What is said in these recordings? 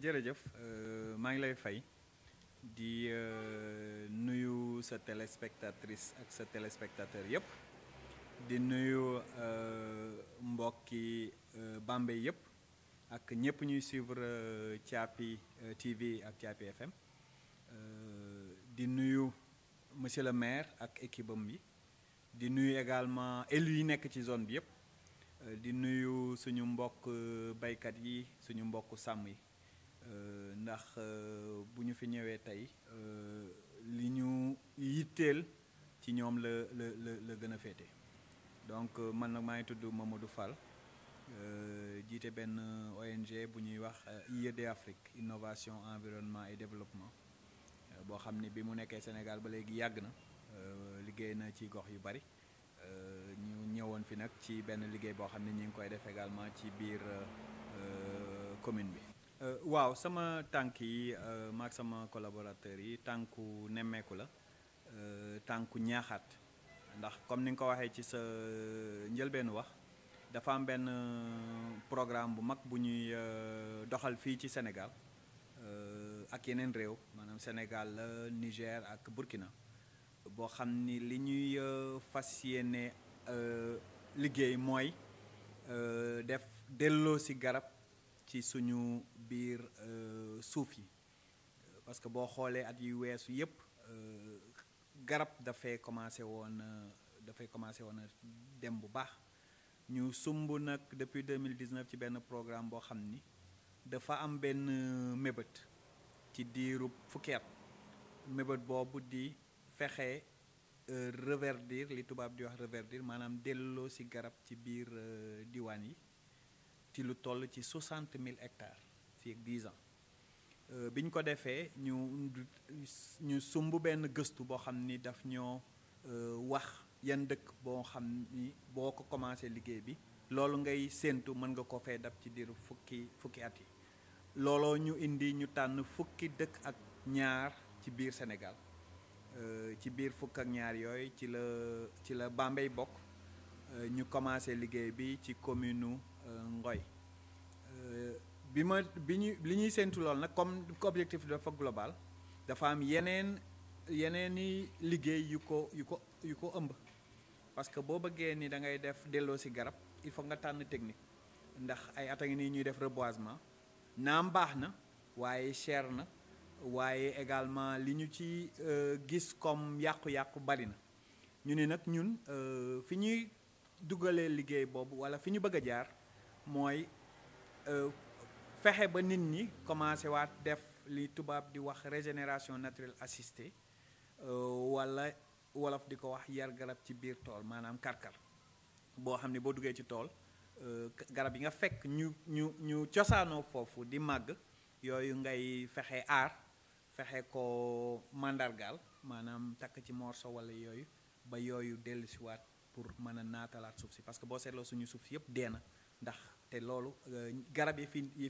jërëjëf maa ngi lay fay di nuyu sa téléspectatrice ak sa téléspectateur yëpp di nuyu mbokki Bambey yëpp ak ñëpp ñuy suivre Thiapi TV ak Thiapi FM di nuyu monsieur le maire ak équipe am yi di nuyu également élus yi nekk ci zone bi yëpp di nuyu suñu mbokk baykat yi suñu mbokk sàmm yi ndax bu ñu fi ñëwee tey li ñu yitteel ci ñoom la gën a féete donc man nag maa ngi tudd Mamadou Fall jiite benn ONG bu ñuy wax IED Afrique innovation environnement et développement boo xam ni bi mu nekkee Sénégal ba léegi yàgg na liggéey na ci gox yu bari ñu ñëwoon fi nag ci benn liggéey boo xam ne ñu ngi koy def également ci biir commune bi. waaw sama tànk yi maag sama collaborateurs yi tànku nemmeeku la tànku ñaaxaat ndax comme ni nga ko waxee ci sa njëlbeenu wax dafa am benn programme bu mag bu ñuy doxal fii ci Sénégal ak yeneen réew maanaam Sénégal la Niger ak Burkina boo xam ni li ñuy fas yéene liggéey mooy def delloo si garab ci suñu biir suuf yi parce que boo xoolee at yu weesu yépp garab dafay commencé woon a dem bu baax ñu sumb nag depuis 2019 ci benn programme boo xam ni dafa am benn mébét ci diiru fukki at mébét boobu di fexe reverdir li tubaab di wax reverdir maanaam delloo si garab ci biir diwaan yi ci lu toll ci 60 000 hectares fii ak 10 ans bi ñu ko defee ñu sumb benn gëstu boo xam ni daf ñoo wax yan dëkk boo xam ni boo ko commencé liggéey bi loolu ngay séentu mën nga ko fee dab ci diiru fukki at yi looloo ñu indi ñu tànn fukki dëkk ak ñaar ci biir Sénégal ci biir fukk ak ñaar yooyu ci la Bambey bokk ñu commencé liggéey bi ci commune Ngoy li ñuy séentu lool nag comme objectif dafa global dafa am yeneeni liggéey yu ko ëmb parce que boo bëggee ni da ngay def delloo si garab il faut nga tànn technique ndax ay at a ngi nii ñuy def reboisement naam baax na waaye cher na waaye également li ñu ci gis comme yàqu-yàqu bari na ñu ni nag ñun fi ñuy dugalee liggéey boobu wala fi ñu bëgg a jaar mooy fexe ba nit ñi commencé waat def li tubaab di wax régénération naturelle assistée wala wolof di ko wax yar garab ci biir tool maanaam karkar boo xam ne boo duggee ci tool garab yi nga fekk ñu cosaanoo foofu di màgg yooyu ngay fexe aar fexe ko mandargaal maanaam takk ci morceau wala yooyu ba yooyu dellusiwaat pour mën a naatalaat suuf si parce que boo seetloo suñu suuf si yëpp dee na ndax te loolu garab yi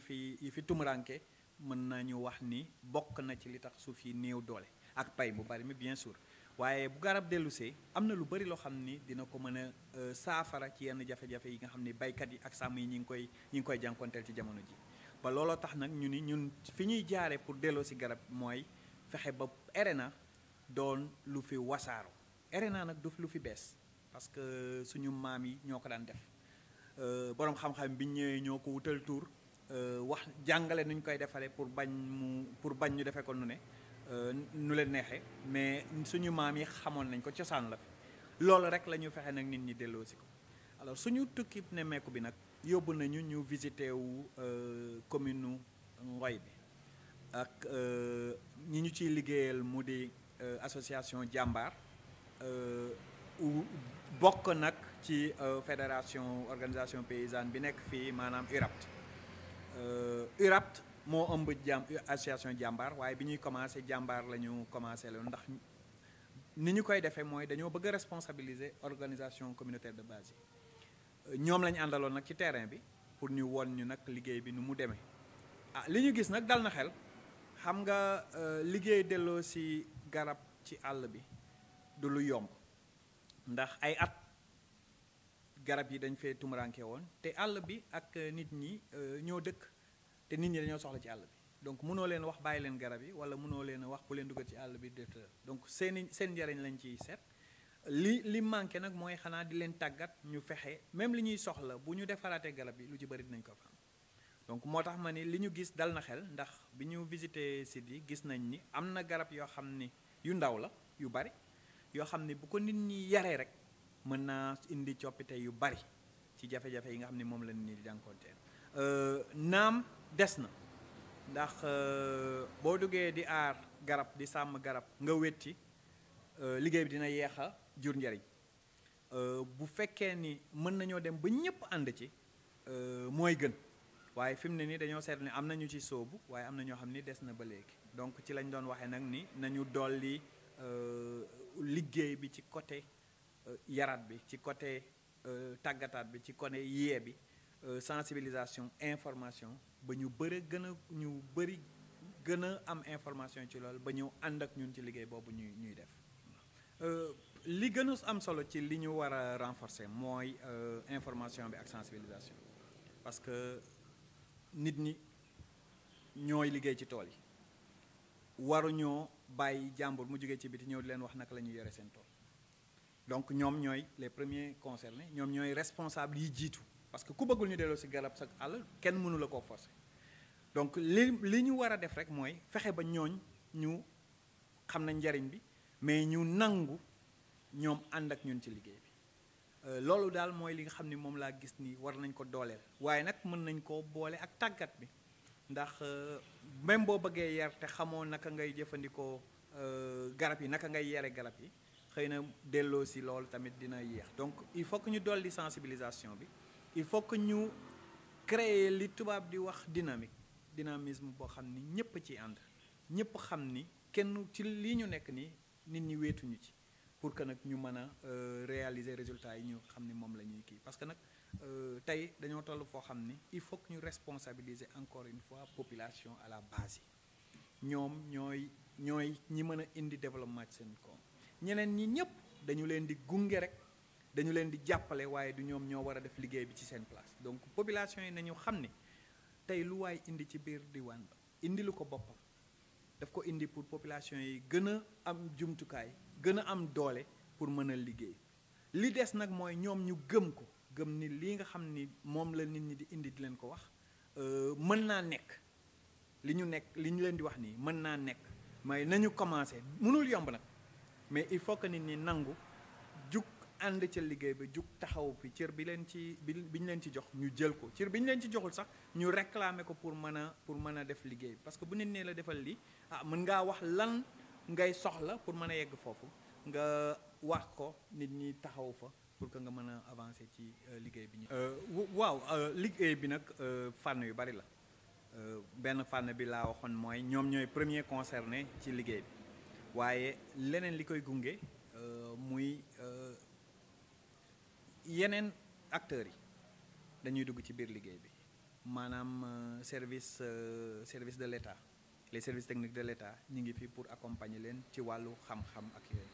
fi tumuranke mën nañu wax ni bokk na ci li tax suuf yi néew doole ak pay bu bari mi bien sûr waaye bu garab dellusee am na lu bari loo xam ni dina ko mën a saafara ci yenn jafe-jafe yi nga xam ni baykat yi ak sàmm yi ñi ngi koy jànkonteel ci jamono ji ba looloo tax nag ñu ni ñun fi ñuy jaare pour delloo si garab mooy fexe ba RNA doon lu fi wasaaro RNA nag du lu fi bees parce que suñu maam yi ñoo ko daan def boroom xam-xam bi ñëwee ñoo ko wutal tur wax jàngale nuñ koy defaree pour bañ ñu defee ko nu leen neexee mais suñu maam yi xamoon nañ ko cosaan la fi loolu rek la ñu fexe nag nit ñi delloo si ko alors suñu tukki nemmeeku bi nag yóbbu nañu ñu visité wu commune Ngoy bi ak ñi ñu ciy liggéeyal mu di association jàmbaar bokk nag ci fédération organisation paysanne bi nekk fii maanaam URAPT moo ëmb association jàmbaar waaye bi ñuy commencé jàmbaar la ñu commencé loolu ndax ni ñu koy defee mooy dañoo bëgg a responsabiliser organisation communautaire de base yi ñoom la ñu àndaloon nag ci terrain bi pour ñu won ñu nag liggéey bi nu mu demee li ñu gis nag dal na xel xam nga liggéey delloo si garab ci àll bi du lu yomb ndax ay at garab yi dañ fee tumuranke woon te àll bi ak nit ñi ñoo dëkk te nit ñi dañoo soxla ci àll bi donc mënoo leen wax bàyyi leen garab yi wala mënoo leen wax bu leen dugal ci àll bi def donc seen njariñ lañ ciy seet li manqué nag mooy xanaa di leen tàggat ñu fexe même li ñuy soxla bu ñu defaraatee garab yi lu ci bëri dinañ ko fa am donc moo tax ma ni li ñu gis dal na xel ndax bi ñu visité site yi gis nañ ni am na garab yoo xam ni yu ndaw la yu bari yoo xam ni bu ko nit ñi yaree rek mën naa indi coppite yu bari ci jafe-jafe yi nga xam ni moom la nit ñi di jànkonteel naam des na ndax boo duggee di aar garab di sàmm garab nga wetti liggéey bi dina yeex a jur njariñ bu fekkee ni mën nañoo dem ba ñëpp ànd ci mooy gën waaye fi mu ne nii dañoo seetlu ne am nañu ci soobu waaye am na ñoo xam ni des na ba léegi donc ci lañ doon waxee nag ni nañu dolli liggéey bi ci côté yaraat bi ci côté tàggataat bi ci côté yee bi sensibilisation information ba ñu bëri gën a am information ci loolu ba ñëw ànd ak ñun ci liggéey boobu ñuy def li gën a am solo ci li ñu war a renforcer mooy information bi ak sensibilisation parce que nit ñi ñooy liggéey ci tool yi waruñoo bàyyi jàmbur mu jógee ci biti ñëw di leen wax naka la ñuy yore seen tool donc ñoom ñooy les premiers concernés ñoom ñooy responsables yi jiitu parce que ku bëggul ñu delloo si garab sa àll kenn mënu la koo forcer donc li ñu war a def rek mooy fexe ba ñooñ ñu xam na njariñ bi mais ñu nangu ñoom ànd ak ñun ci liggéey bi loolu daal mooy li nga xam ni moom laa gis ni war nañ ko dooleel waaye nag mën nañ koo boole ak tàggat bi ndax même boo bëggee yar te xamoo naka ngay jëfandikoo garab yi naka ngay yare garab yi xëy na delloo si loolu tamit dina yéex donc il faut que ñu dolli sensibilisation bi il faut que ñu créer li tubaab di wax dynamisme boo xam ni ñëpp ci ànd ñëpp xam ni kenn ci lii ñu nekk nii nit ñi wéetuñu ci pour que nag ñu mën a réaliser résultats yi ñu xam ni moom la ñuy kii parce que nag tey dañoo toll foo xam ni il faut que ñu responsabiliser encore une fois population à la base yi ñoom ñooy ñi mën a indi développement ci seen koom ñeneen ñi ñëpp dañu leen di gunge rek dañu leen di jàppale waaye du ñoom ñoo war a def liggéey bi ci seen place donc population yi nañu xam ni tey lu waay indi ci biir diwaan ba indi lu ko boppam daf ko indi pour population yi gën a am jumtukaay gën a am doole pour mën a liggéey li des nag mooy ñoom ñu gëm ko gëm ni lii nga xam ni moom la nit ñi di indi di leen ko wax mën naa nekk li ñu leen di wax nii mën naa nekk mais nañu commencé mënul yomb nag mais il faut que nit ñi nangu jug ànd ca liggéey ba jug taxaw fi cër bi ñu leen ci jox ñu jël ko cër bi ñu leen ci joxul sax ñu réclamer ko pour mën a def liggéey bi parce que bu nit nee la defal lii mën ngaa wax lan ngay soxla pour mën a yegg foofu nga wax ko nit ñi taxaw fa pour que nga mën a avancer ci liggéey bi waaw liggéey bi nag fànn yu bari la benn fànn bi laa waxoon mooy ñoom ñooy premier concerné ci liggéey bi waaye leneen li koy gunge muy yeneen acteurs yi dañuy dugg ci biir liggéey bi maanaam service de l'État les services techniques de l'État ñi ngi fi pour accompagner leen ci wàllu xam-xam ak yooyu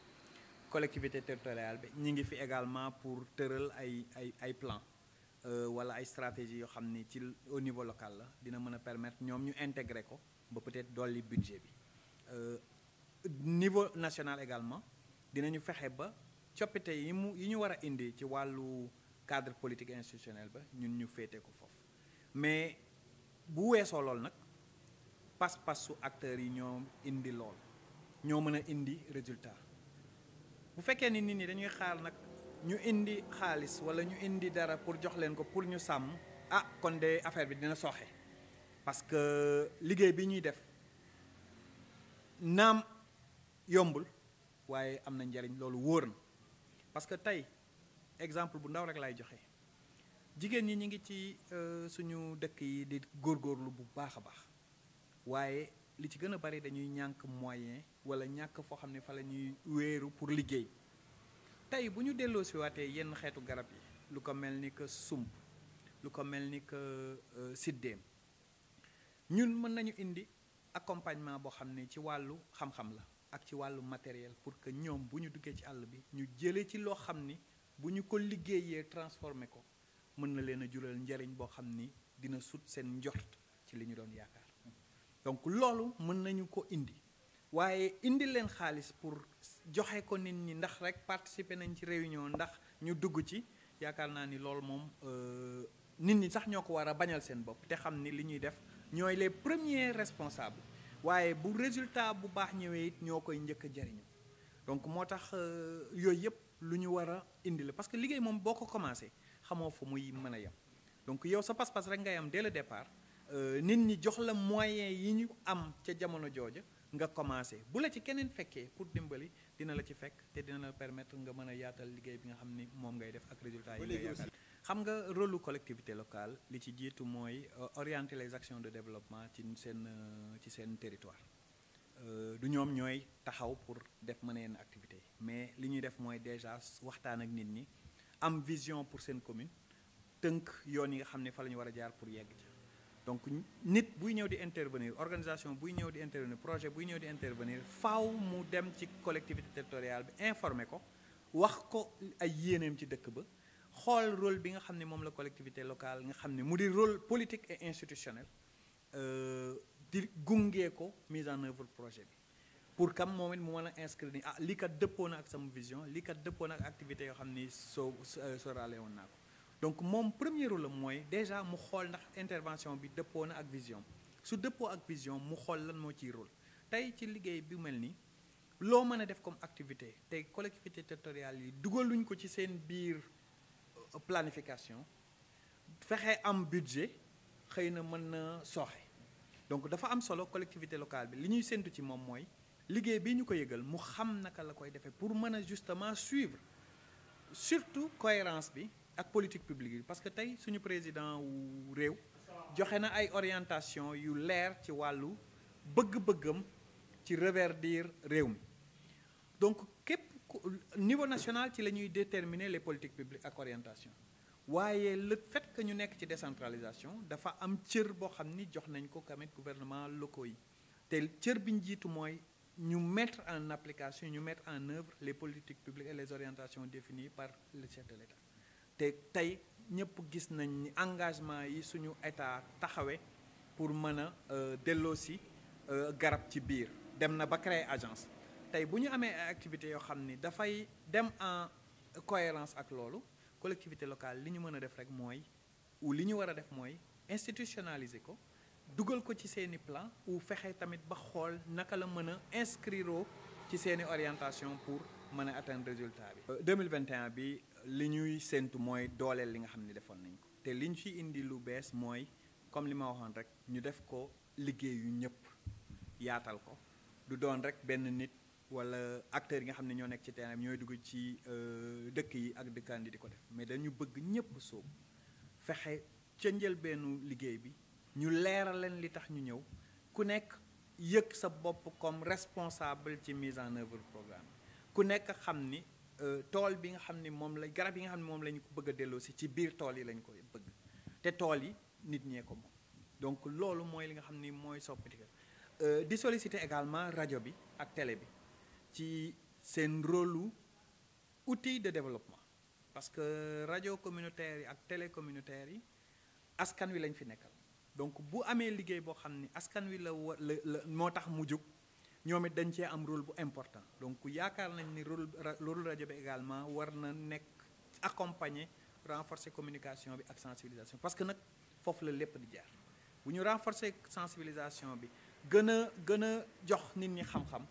collectivité territoriale bi ñi ngi fi également pour tëral ay plan wala ay stratégie yoo xam ni ci au niveau local la dina mën a permettre ñoom ñu intégrer ko ba peut-être dolli budget bi niveau national également dinañu fexe ba coppite yi ñu war a indi ci wàllu cadre politique institutionnel ba ñun ñu féete ko foofu mais bu weesoo lool nag pas-pasu acteurs yi ñoo indi lool ñoo mën a indi résultat bu fekkee ni nit ñi dañuy xaar nag ñu indi xaalis wala ñu indi dara pour jox leen ko pour ñu sàmm kon de affaire bi dina sooxe parce que liggéey bi ñuy def naam yombul waaye am na njariñ loolu wóor na parce que tey exemple bu ndaw rek lay joxe jigéen ñi ñu ngi ci suñu dëkk yi di góorgóorlu bu baax a baax waaye li ci gën a bari dañuy ñàkk moyen wala ñàkk foo xam ne fa la ñuy wéeru pour liggéey tey bu ñu delloo si waatee yenn xeetu garab yi lu ko mel ni que sump lu ko mel ni que siddéem ñun mën nañu indi accompagnement boo xam ne ci wàllu xam-xam la ak ci wàllu matériel pour que ñoom bu ñu duggee ci àll bi ñu jëlee ci loo xam ni bu ñu ko liggéeyee transformé ko mën na leen a jural njariñ boo xam ni dina sut seen njort ci li ñu doon yaakaar donc loolu mën nañu ko indi waaye indi leen xaalis pour joxe ko nit ñi ndax rek participer nañ ci réunion ndax ñu dugg ci yaakaar naa ni loolu moom nit ñi sax ñoo ko war a bañal seen bopp te xam ni li ñuy def ñooy les premiers responsables waaye bu résultat bu baax ñëwee it ñoo koy njëkk a jariñu donc moo tax yooyu yëpp lu ñu war a indi la parce que liggéey moom boo ko commencé xamoo fu muy mën a yem donc yow sa pas-pas rek ngay am dès le départ nit ñi jox la moyens yi ñu am ca jamono jooja nga commencé bu la ci keneen fekkee pour dimbali dina la ci fekk te dina la permettre nga mën a yaatal liggéey bi nga xam ni moom ngay def ak résultat yi ngay yaakaar xam nga rôle lu collectivité locale li ci jiitu mooy orienter les actions de développement ci seen territoire du ñoom ñooy taxaw pour def mën yenn activité mais li ñuy def mooy déjà waxtaan ak nit ñi am vision pour seen commune tënk yoon yi nga xam ne fa la ñu war a jaar pour yegg ci donc nit buy ñëw di intervenir organisation buy ñëw di intervenir projet buy ñëw di intervenir faaw mu dem ci collectivité territoriale bi informer ko wax ko ay yéeneem ci dëkk ba xool rôle bi nga xam ne moom la collectivité locale nga xam ne mu di rôle politique et institutionnel di gungee ko mise en œuvre projet bi pour kam moom it mu mën a inscrire ni ah lii kat dëppoo na ak sama vision lii kat dëppoo na ak activité yoo xam ni sóoraale woon naa ko donc moom premier rôle mooy déjà mu xool ndax intervention bi dëppoo na ak vision su dëppoo ak vision mu xool lan moo ciy rôle tey ci liggéey bi mel ni loo mën a def comme activité tey collectivité territoriale yi dugaluñ ko ci seen biir planification fexe am budget xëy na mën na sooxe donc dafa am solo collectivité locale bi li ñuy séntu ci moom mooy liggéey bi ñu ko yëgal mu xam naka la koy defee pour mën a justement suivre surtout cohérence bi ak politique publique yi parce que tey suñu président wu réew joxe na ay orientation yu leer ci wàllu bëgg-bëggam ci reverdir réew mi donc képp niveau national ci la ñuy déterminer les politiques publiques ak orientation waaye le fait que ñu nekk ci décentralisation dafa am cër boo xam ni jox nañ ko tamit gouvernement locaux yi te cër bi ñu jiitu mooy ñu mettre en application ñu mettre en œuvre les politiques publiques et les orientations définies par le chef de l'État te tey ñëpp gis nañ ni engagement yi suñu état taxawee pour mën a delloosi garab ci biir dem na ba créer agence tey bu ñu amee ay activités yoo xam ni dafay dem en cohérence ak loolu collectivité locale li ñu mën a def rek mooy ou li ñu war a def mooy institutionnaliser ko dugal ko ci seeni plan ou fexe tamit ba xool naka la mën a inscrire ci seeni orientation pour mën a atteindre résultat bi 2021 bi li ñuy séntu mooy dooleel li nga xam ne defoon nañ ko te li ñu fi indi lu bees mooy comme li ma waxoon rek ñu def ko liggéeyu ñëpp yaatal ko du doon rek benn nit wala acteurs yi nga xam ne ñoo nekk ci terrain ñooy dugg ci dëkk yi ak dëkkaan di ko def mais dañu bëgg ñëpp soobu fexe ca njëlbeenu liggéey bi ñu leeral leen li tax ñu ñëw ku nekk yëg sa bopp comme responsable ci mise en œuvre programme ku nekk xam ni tool bi nga xam ni moom la garab yi nga xam ne moom lañu ko bëgg a delloo si ci biir tool yi lañ koy bëgg te tool yi nit ñee ko moom donc loolu mooy li nga xam ni mooy soppiti di solliciter également rajo bi ak télé bi ci seen rôle outil de développement parce que rajo communautaire yi ak télé communautaire yi askan wi lañ fi nekkal donc bu amee liggéey boo xam ni askan wi la moo tax mu jóg ñoom it dañ cee am rôle bu important donc yaakaar nañ ni rôle rajo bi également war na nekk accompagner renforcer communication bi ak sensibilisation parce que nag foofu la lépp di jaar bu ñu renforcer sensibilisation bi gën a jox nit ñi xam-xam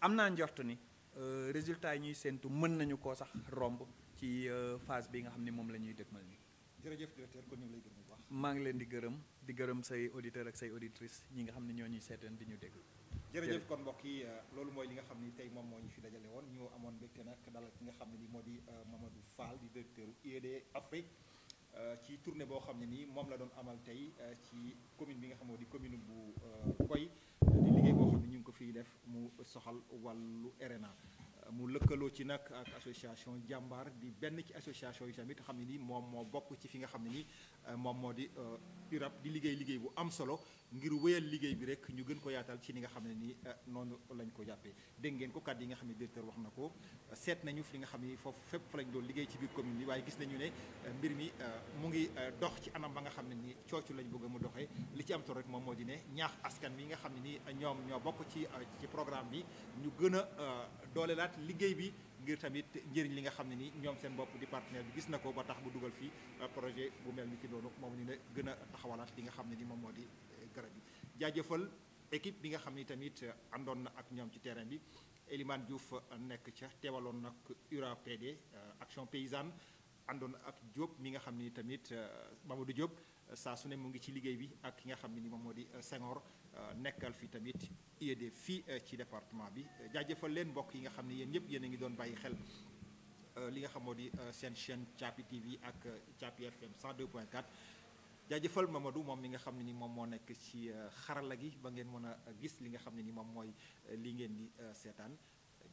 am naa njort ni résultat yi ñuy séntu mën nañu koo sax romb ci phase bi nga xam ne moom la ñuy dëgmal nii. jërëjëf directeur kon ñu ngi lay gërëm bu baax. maa ngi leen di gërëm say auditeurs ak say auditrices ñi nga xam ne ñoo ñuy seetaan di ñu dégg. jërëjëf kon mbokk yi loolu mooy li nga xam ni tey moom moo ñu fi dajale woon ñu amoon mbégte nag dalal ki nga xam ne ni moo di Mamadou Fall di directeur IED Afrique ci tournée boo xam ne nii moom la doon amal tey ci commune bi nga xam moo di commune bu Koy di liggéey boo xam ne ñu ngi ko fiy def mu soxal wàllu RNA mu lëkkaloo ci nag ak association jàmbaar di benn ci association yi tamit xam ne ni moom moo bokk ci fi nga xam ne ni moom moo di URAP di liggéey bu am solo ngir wéyal liggéey bi rek ñu gën ko yaatal ci li nga xam ne ni noonu lañ ko jàppee dégg ngeen ko kàddu yi nga xam ne directeur wax na ko seet nañu fi nga xam ne foofu fépp fa lañ doon liggéey ci biir commune bi waaye gis nañu ne mbir mi mu ngi dox ci anam ba nga xam ne ni coocu lañ bëgg mu doxee li ci am solo rek moom moo di ne ñaax askan wi nga xam ne ni ñoom ñoo bokk ci programme bi ñu gën a doolelaat liggéey bi ngir tamit njëriñ li nga xam ne ni ñoom seen bopp di partenaire bi gis na ko ba tax bu dugal fii projet bu mel ni ki loolu moom ñu ne gën a taxawalaat li nga xam ne ni moom moo di garab yi jaajëfal équipe bi nga xam ni tamit àndoon na ak ñoom ci terrain bi Elimane Diouf nekk ca teewaloon nag URAPD action paysanne àndoon ak Diop mi nga xam ni tamit Mamadou Diop saa su ne mu ngi ci liggéey bi ak ki nga xam ne ni moom moo di Senghor nekkal fi tamit IED fii ci département bi jaajëfal leen mbokk yi nga xam ne yéen ñëpp yéen a ngi doon bàyyi xel li nga xam moo di seen chaîne Thiapi TV ak Thiapi FM 102.4 jaajëfal Mamadou moom mi nga xam ne ni moom moo nekk ci xarala gi ba ngeen mën a gis li nga xam ne ni moom mooy li ngeen di seetaan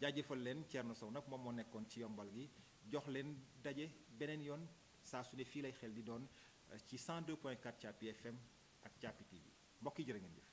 jaajëfal leen Thierno Sow nag moom moo nekkoon ci yombal gi jox leen daje beneen yoon saa su ne fii lay xel di doon ci 102.4 Thiapi FM ak Thiapi TV mbokk yi jërë ngeen jëf